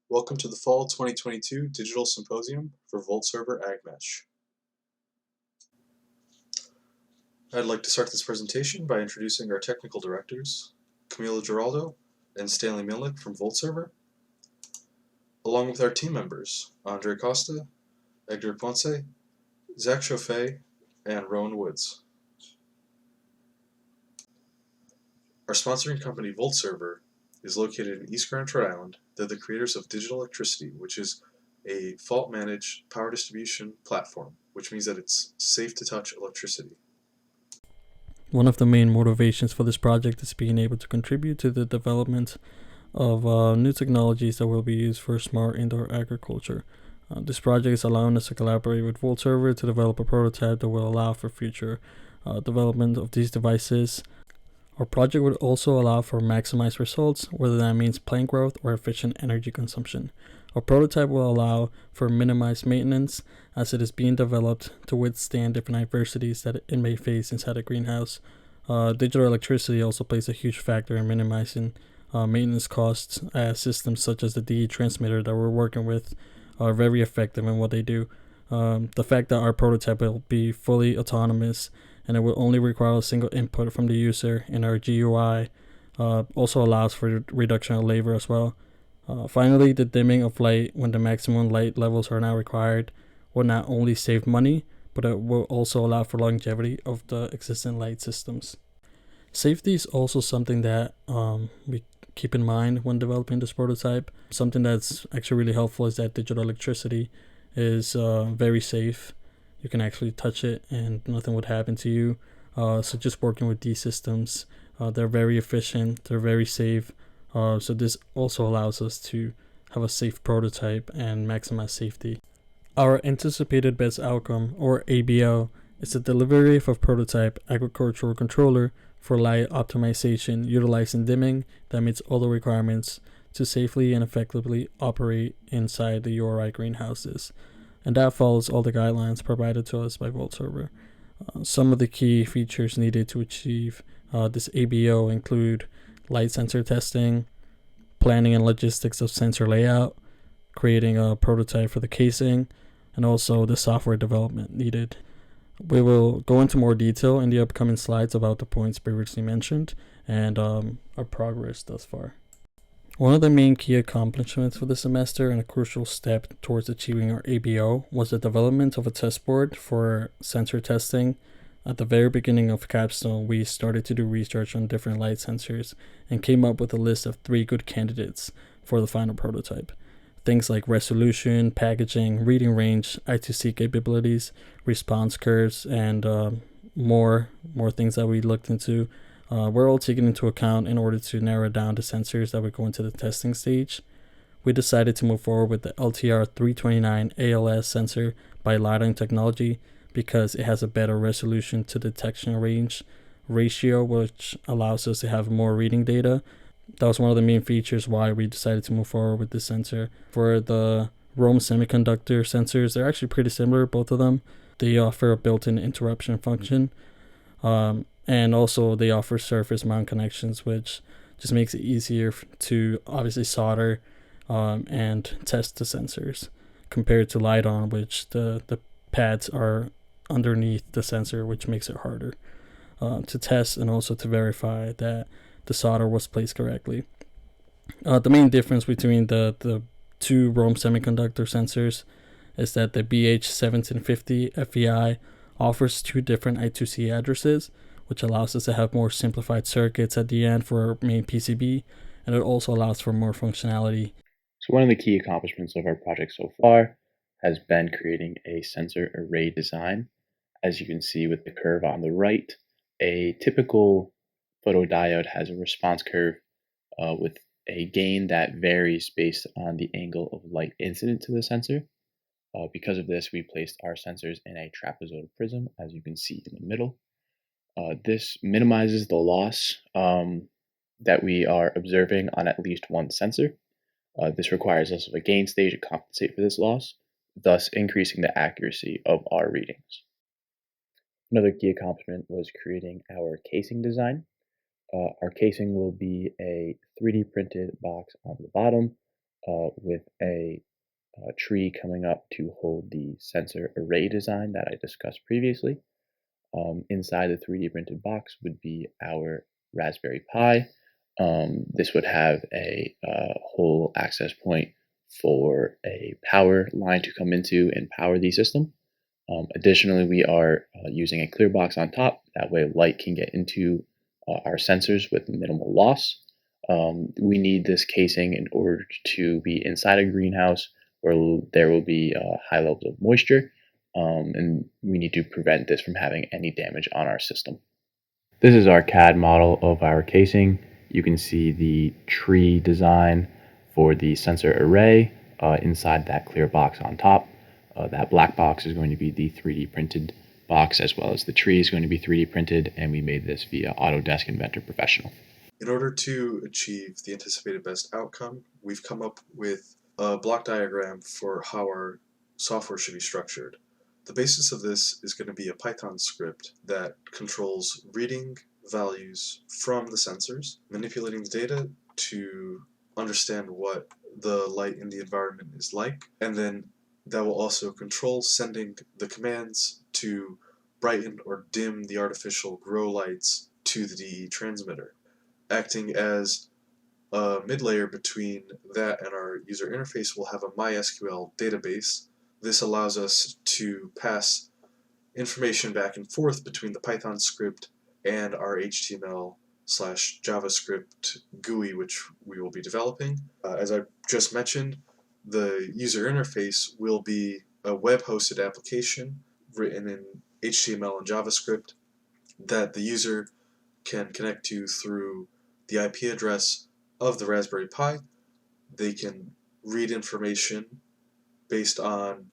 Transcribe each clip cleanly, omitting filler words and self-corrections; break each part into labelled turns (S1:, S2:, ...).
S1: Welcome to the Fall 2022 Digital Symposium for VoltServer AgMesh. I'd like to start this presentation by introducing our technical directors, Camilo Giraldo and Stanley Milnick from VoltServer, along with our team members, Andre Costa, Edgar Ponce, Zach Chauffet, and Rowan Woods. Our sponsoring company, VoltServer, is located in East Grand, Rhode Island. They're the creators of Digital Electricity, which is a fault-managed power distribution platform, which means that it's safe to touch electricity.
S2: One of the main motivations for this project is being able to contribute to the development of new technologies that will be used for smart indoor agriculture. This project is allowing us to collaborate with VoltServer to develop a prototype that will allow for future development of these devices. Our project would also allow for maximized results, whether that means plant growth or efficient energy consumption. Our prototype will allow for minimized maintenance as it is being developed to withstand different adversities that it may face inside a greenhouse. Digital electricity also plays a huge factor in minimizing maintenance costs, as systems such as the DE transmitter that we're working with are very effective in what they do. The fact that our prototype will be fully autonomous and it will only require a single input from the user in our GUI also allows for reduction of labor as well. Finally, the dimming of light when the maximum light levels are now required will not only save money, but it will also allow for longevity of the existing light systems. Safety is also something that we keep in mind when developing this prototype. Something that's actually really helpful is that digital electricity is very safe. You can actually touch it and nothing would happen to you. So just working with these systems, they're very efficient, they're very safe. So this also allows us to have a safe prototype and maximize safety. Our anticipated best outcome, or ABO, is the delivery of a prototype agricultural controller for light optimization utilizing dimming that meets all the requirements to safely and effectively operate inside the URI greenhouses. And that follows all the guidelines provided to us by VoltServer. Some of the key features needed to achieve this ABO include light sensor testing, planning and logistics of sensor layout, creating a prototype for the casing, and also the software development needed. We will go into more detail in the upcoming slides about the points previously mentioned and our progress thus far. One of the main key accomplishments for the semester and a crucial step towards achieving our ABO was the development of a test board for sensor testing. At the very beginning of Capstone, we started to do research on different light sensors and came up with a list of 3 good candidates for the final prototype. Things like resolution, packaging, reading range, I2C capabilities, response curves, and more things that we looked into. We're all taken into account in order to narrow down the sensors that would go into the testing stage. We decided to move forward with the LTR329 ALS sensor by Lighting Technology because it has a better resolution to detection range ratio, which allows us to have more reading data. That was one of the main features why we decided to move forward with this sensor. For the Rohm semiconductor sensors, they're actually pretty similar, both of them. They offer a built-in interruption function. And also they offer surface mount connections, which just makes it easier to obviously solder and test the sensors compared to LiDAR, which the pads are underneath the sensor, which makes it harder to test and also to verify that the solder was placed correctly. The main difference between the 2 Rohm semiconductor sensors is that the BH1750 FEI offers 2 different I2C addresses, which allows us to have more simplified circuits at the end for our main PCB, and it also allows for more functionality.
S3: So one of the key accomplishments of our project so far has been creating a sensor array design. As you can see with the curve on the right, a typical photodiode has a response curve with a gain that varies based on the angle of light incident to the sensor. Because of this, we placed our sensors in a trapezoidal prism, as you can see in the middle. This minimizes the loss that we are observing on at least one sensor. This requires less of a gain stage to compensate for this loss, thus increasing the accuracy of our readings. Another key accomplishment was creating our casing design. Our casing will be a 3D printed box on the bottom with a tree coming up to hold the sensor array design that I discussed previously. Inside the 3D printed box would be our Raspberry Pi. This would have a whole access point for a power line to come into and power the system. Additionally, we are using a clear box on top. That way light can get into our sensors with minimal loss. We need this casing in order to be inside a greenhouse where there will be high levels of moisture, and we need to prevent this from having any damage on our system. This is our CAD model of our casing. You can see the tree design for the sensor array inside that clear box on top. That black box is going to be the 3D printed box, as well as the tree is going to be 3D printed, and we made this via Autodesk Inventor Professional.
S1: In order to achieve the anticipated best outcome, we've come up with a block diagram for how our software should be structured. The basis of this is going to be a Python script that controls reading values from the sensors, manipulating the data to understand what the light in the environment is like, and then that will also control sending the commands to brighten or dim the artificial grow lights to the DE transmitter, acting as a mid-layer between that and our user interface. We'll have a MySQL database. This allows us to pass information back and forth between the Python script and our HTML/JavaScript GUI, which we will be developing. As I just mentioned, the user interface will be a web-hosted application written in HTML and JavaScript that the user can connect to through the IP address of the Raspberry Pi. They can read information based on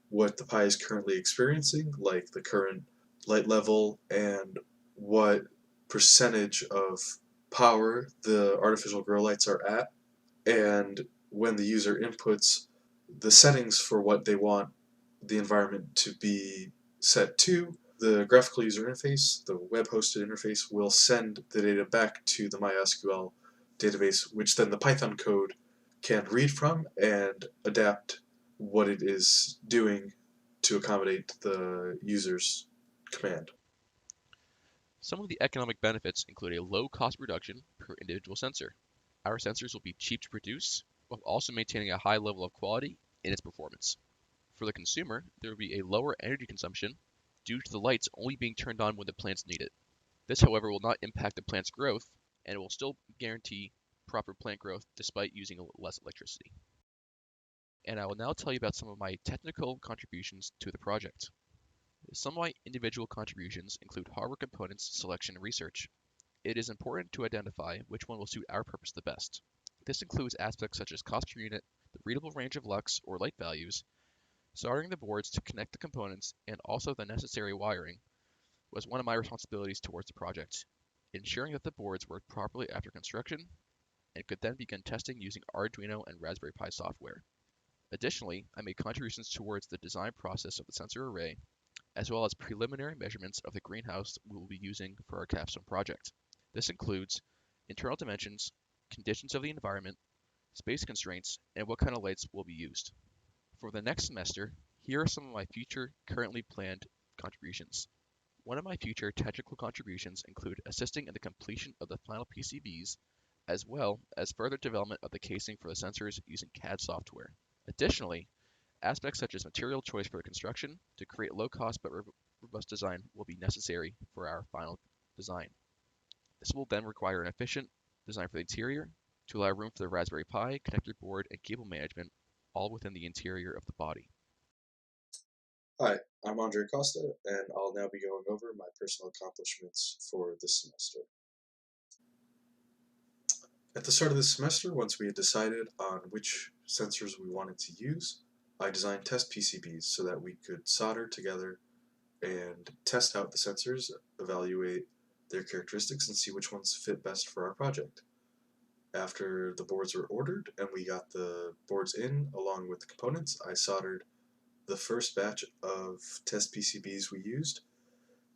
S1: what the Pi is currently experiencing, like the current light level and what percentage of power the artificial grow lights are at. And when the user inputs the settings for what they want the environment to be set to, the graphical user interface, the web-hosted interface, will send the data back to the MySQL database, which then the Python code can read from and adapt what it is doing to accommodate the user's command.
S4: Some of the economic benefits include a low cost reduction per individual sensor. Our sensors will be cheap to produce, while also maintaining a high level of quality in its performance. For the consumer, there will be a lower energy consumption due to the lights only being turned on when the plants need it. This, however, will not impact the plant's growth, and it will still guarantee proper plant growth despite using less electricity. And I will now tell you about some of my technical contributions to the project. Some of my individual contributions include hardware components selection and research. It is important to identify which one will suit our purpose the best. This includes aspects such as cost per unit, the readable range of lux or light values, soldering the boards to connect the components, and also the necessary wiring was one of my responsibilities towards the project, ensuring that the boards worked properly after construction and could then begin testing using Arduino and Raspberry Pi software. Additionally, I made contributions towards the design process of the sensor array, as well as preliminary measurements of the greenhouse we will be using for our Capstone project. This includes internal dimensions, conditions of the environment, space constraints, and what kind of lights will be used. For the next semester, here are some of my future currently planned contributions. One of my future technical contributions include assisting in the completion of the final PCBs, as well as further development of the casing for the sensors using CAD software. Additionally, aspects such as material choice for the construction to create low-cost but robust design will be necessary for our final design. This will then require an efficient design for the interior to allow room for the Raspberry Pi, connector board, and cable management, all within the interior of the body.
S1: Hi, I'm Andre Costa, and I'll now be going over my personal accomplishments for this semester. At the start of this semester, once we had decided on which sensors we wanted to use, I designed test PCBs so that we could solder together and test out the sensors, evaluate their characteristics, and see which ones fit best for our project. After the boards were ordered and we got the boards in along with the components, I soldered the first batch of test PCBs we used.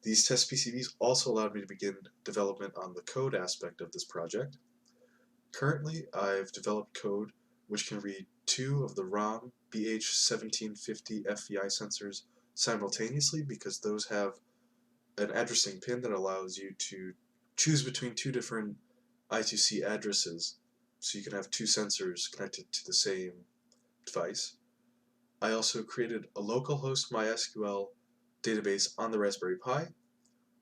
S1: These test PCBs also allowed me to begin development on the code aspect of this project. Currently, I've developed code which can read two of the ROM BH1750 FVI sensors simultaneously, because those have an addressing pin that allows you to choose between two different I2C addresses, so you can have two sensors connected to the same device. I also created a localhost MySQL database on the Raspberry Pi,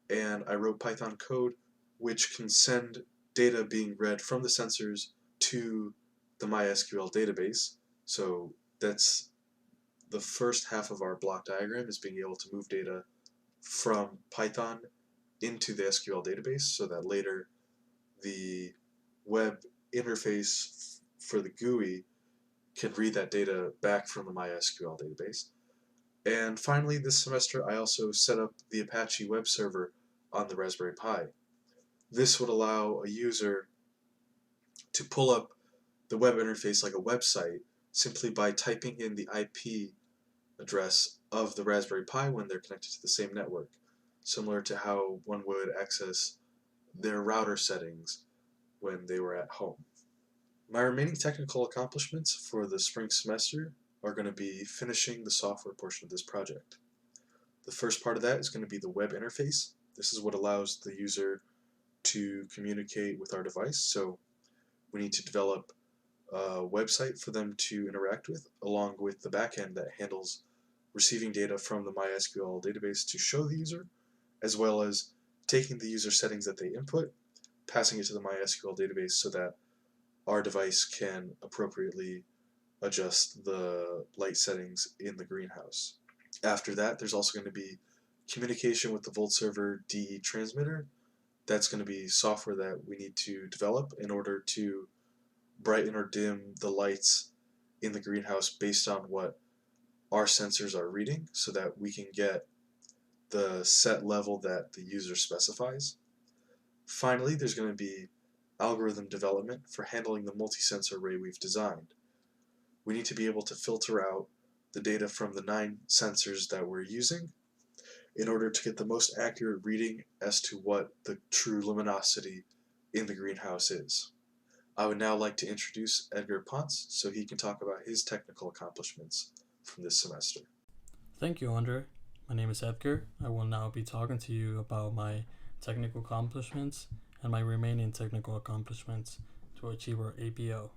S1: and I wrote Python code which can send data being read from the sensors to the MySQL database. So that's the first half of our block diagram, is being able to move data from Python into the SQL database, so that later the web interface for the GUI can read that data back from the MySQL database. And finally, this semester I also set up the Apache web server on the Raspberry Pi. This would allow a user to pull up the web interface like a website simply by typing in the IP address of the Raspberry Pi when they're connected to the same network, similar to how one would access their router settings when they were at home. My remaining technical accomplishments for the spring semester are going to be finishing the software portion of this project. The first part of that is going to be the web interface. This is what allows the user to communicate with our device, so we need to develop a website for them to interact with, along with the backend that handles receiving data from the MySQL database to show the user, as well as taking the user settings that they input, passing it to the MySQL database so that our device can appropriately adjust the light settings in the greenhouse. After that, there's also going to be communication with the VoltServer DE transmitter. That's going to be software that we need to develop in order to brighten or dim the lights in the greenhouse based on what our sensors are reading, so that we can get the set level that the user specifies. Finally, there's going to be algorithm development for handling the multi-sensor array we've designed. We need to be able to filter out the data from the 9 sensors that we're using in order to get the most accurate reading as to what the true luminosity in the greenhouse is. I would now like to introduce Edgar Ponce so he can talk about his technical accomplishments from this semester.
S2: Thank you, Andre. My name is Edgar. I will now be talking to you about my technical accomplishments and my remaining technical accomplishments to achieve our ABO.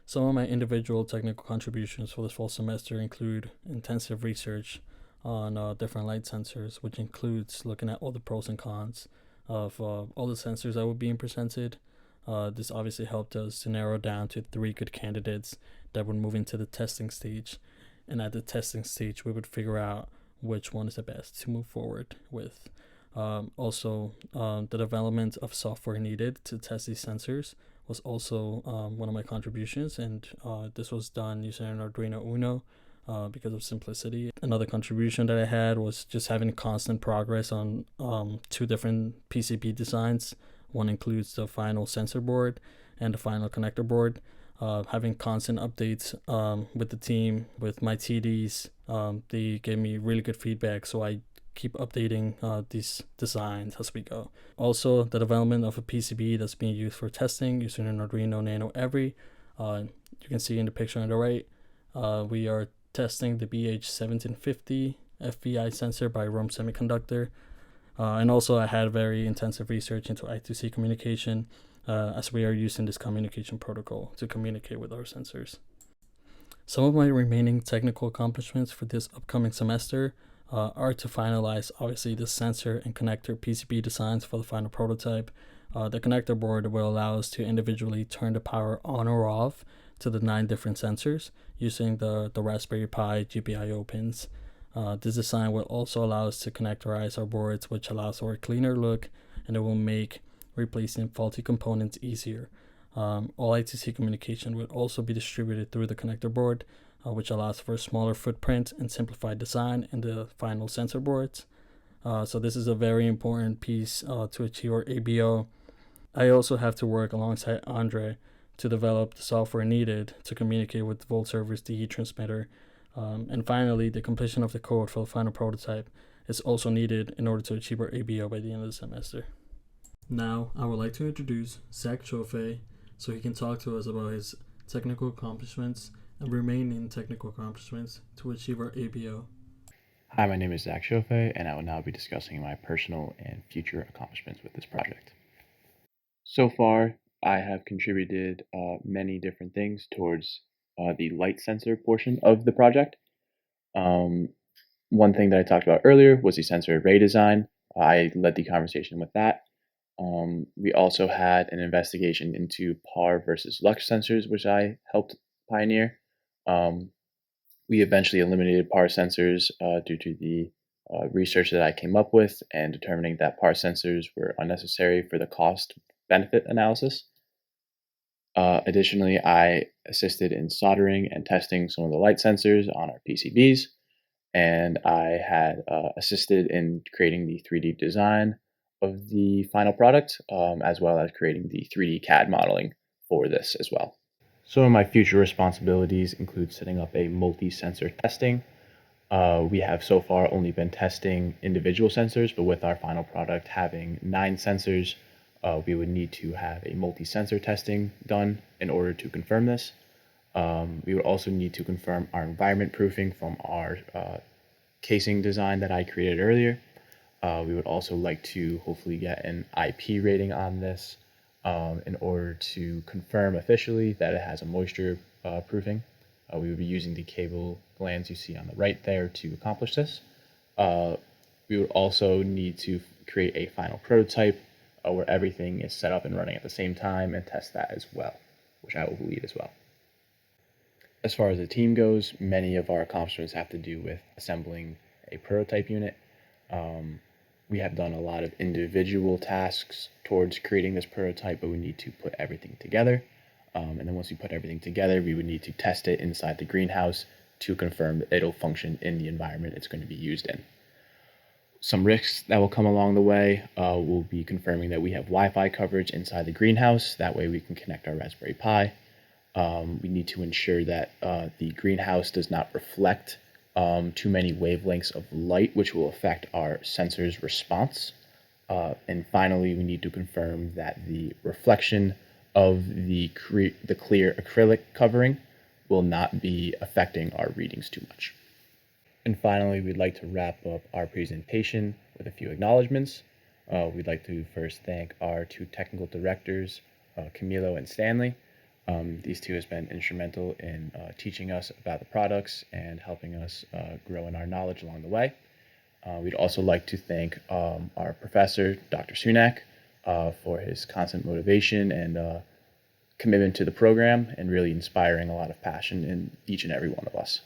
S2: Some of my individual technical contributions for this fall semester include intensive research on different light sensors, which includes looking at all the pros and cons of all the sensors that were being presented. This obviously helped us to narrow down to 3 good candidates that would move into the testing stage. And at the testing stage, we would figure out which one is the best to move forward with. Also, the development of software needed to test these sensors was also one of my contributions, and this was done using an Arduino Uno because of simplicity. Another contribution that I had was just having constant progress on 2 different PCB designs. One includes the final sensor board and the final connector board. Having constant updates with the team, with my TDs, they gave me really good feedback, so I keep updating these designs as we go. Also, the development of a PCB that's being used for testing using an Arduino Nano Every. You can see in the picture on the right, we are testing the BH1750 FVI sensor by ROM Semiconductor. And also I had very intensive research into I2C communication, as we are using this communication protocol to communicate with our sensors. Some of my remaining technical accomplishments for this upcoming semester are to finalize, obviously, the sensor and connector PCB designs for the final prototype. The connector board will allow us to individually turn the power on or off to the 9 different sensors using the Raspberry Pi GPIO pins. This design will also allow us to connectorize our boards, which allows for a cleaner look, and it will make replacing faulty components easier. All I2C communication will also be distributed through the connector board, which allows for a smaller footprint and simplified design in the final sensor boards. So this is a very important piece to achieve our ABO. I also have to work alongside Andre to develop the software needed to communicate with VoltServer's DE transmitter. And finally, the completion of the code for the final prototype is also needed in order to achieve our ABO by the end of the semester. Now, I would like to introduce Zach Chofei so he can talk to us about his technical accomplishments, and remaining technical accomplishments to achieve our ABO.
S3: Hi, my name is Zach Chauffet, and I will now be discussing my personal and future accomplishments with this project. So far, I have contributed many different things towards the light sensor portion of the project. One thing that I talked about earlier was the sensor array design. I led the conversation with that. We also had an investigation into PAR versus lux sensors, which I helped pioneer. We eventually eliminated PAR sensors due to the research that I came up with and determining that PAR sensors were unnecessary for the cost-benefit analysis. Additionally, I assisted in soldering and testing some of the light sensors on our PCBs, and I had assisted in creating the 3D design of the final product, as well as creating the 3D CAD modeling for this as well. Some of my future responsibilities include setting up a multi-sensor testing. We have so far only been testing individual sensors, but with our final product having 9 sensors, we would need to have a multi-sensor testing done in order to confirm this. We would also need to confirm our environment proofing from our casing design that I created earlier. We would also like to hopefully get an IP rating on this in order to confirm officially that it has a moisture proofing. We would be using the cable glands you see on the right there to accomplish this. We would also need to create a final prototype where everything is set up and running at the same time and test that as well, which I will lead as well. As far as the team goes, many of our accomplishments have to do with assembling a prototype unit. We have done a lot of individual tasks towards creating this prototype, but we need to put everything together. And then once we put everything together, we would need to test it inside the greenhouse to confirm that it'll function in the environment it's going to be used in. Some risks that will come along the way will be confirming that we have Wi-Fi coverage inside the greenhouse. That way we can connect our Raspberry Pi. We need to ensure that the greenhouse does not reflect too many wavelengths of light, which will affect our sensor's response. And finally, we need to confirm that the reflection of the clear acrylic covering will not be affecting our readings too much. And finally, we'd like to wrap up our presentation with a few acknowledgements. We'd like to first thank our 2 technical directors, Camilo and Stanley. These 2 has been instrumental in teaching us about the products and helping us grow in our knowledge along the way. We'd also like to thank our professor, Dr. Sunak, for his constant motivation and commitment to the program and really inspiring a lot of passion in each and every one of us.